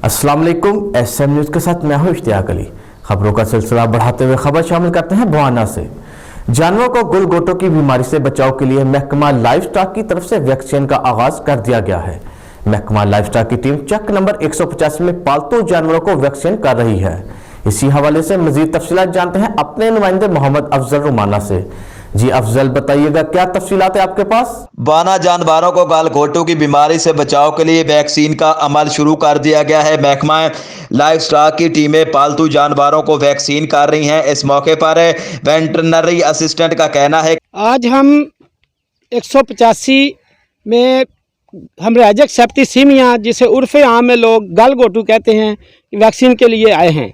अस्सलाम वालेकुम। SM news के साथ मैं हूं इश्तियाक अली। खबरों का सिलसिला बढ़ाते हुए खबर शामिल करते हैं बुआना से। जानवरों को गलघोटू की बीमारी से बचाव के लिए महकमा लाइव स्टॉक की तरफ से वैक्सीन का आगाज कर दिया गया है। महकमा लाइव स्टॉक की टीम चक नंबर 185 में पालतू जानवरों को वैक्सीन कर रही है। इसी हवाले से मजीद तफसीलात जानते हैं अपने नुमाइंदे मोहम्मद अफजल रुमाना से। जी अफजल, बताइएगा क्या तफसीलात है आपके पास? बाना जानवरों को गलघोटू की बीमारी से बचाव के लिए वैक्सीन का अमल शुरू कर दिया गया है। महकमा लाइव स्टॉक की टीमें पालतू जानवरों को वैक्सीन कर रही हैं। इस मौके पर वेटरनरी असिस्टेंट का कहना है, आज हम 185 में हेमरेजिक सेप्टिसीमिया, जिसे उर्फ़े आम में लोग गलघोटू कहते हैं, वैक्सीन के लिए आए हैं।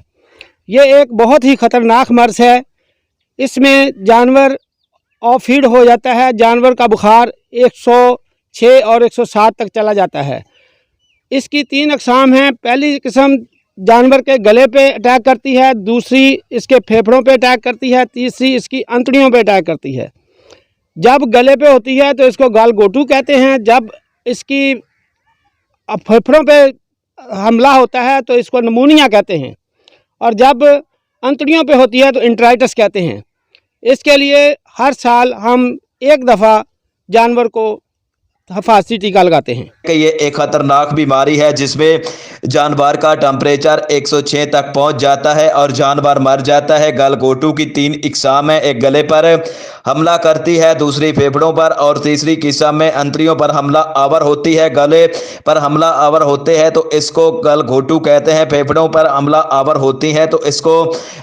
ये एक बहुत ही ख़तरनाक मर्ज़ है। इसमें जानवर ऑफीड हो जाता है। जानवर का बुखार 106 और 107 तक चला जाता है। इसकी 3 अक़साम हैं। पहली किस्म जानवर के गले पे अटैक करती है, दूसरी इसके फेफड़ों पे अटैक करती है, तीसरी इसकी अंतड़ियों पे अटैक करती है। जब गले पे होती है तो इसको गलघोटू कहते हैं। जब इसकी फेफड़ों पे हमला होता है तो इसको नमूनिया कहते हैं। और जब अंतड़ियों पे होती है तो इंटराइटिस कहते हैं। इसके लिए हर साल हम एक दफ़ा जानवर को हिफाजती टीका लगाते हैं कि ये एक खतरनाक बीमारी है जिसमें जानवर का टेम्परेचर 106 तक पहुंच जाता है और जानवर मर जाता है। गलघोटू की 3 इकसाम है। एक गले पर हमला करती है, दूसरी फेफड़ों पर और तीसरी किस्म में अंतड़ियों पर हमला आवर होती है। गले पर हमला आवर होते हैं तो इसको गलघोटू कहते हैं। फेफड़ों पर हमला आवर होती हैं तो इसको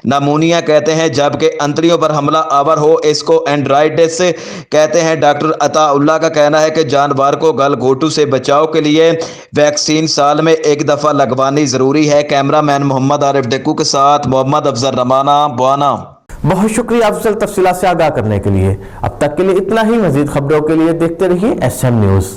नमूनिया कहते हैं। जबकि अंतड़ियों पर हमला आवर हो इसको एंड्राइटिस कहते हैं। डॉक्टर अताउल्लाह का कहना है कि जानवर को गलघोटू से बचाव के लिए वैक्सीन साल में एक दफ़ा लगवानी ज़रूरी है। कैमरामैन मोहम्मद आरिफ डेक्कू के साथ मोहम्मद अफजल रमाना, बुआना। बहुत शुक्रिया अफजल तफसीलात से आगाह करने के लिए। अब तक के लिए इतना ही। मजीद खबरों के लिए देखते रहिए SM न्यूज़।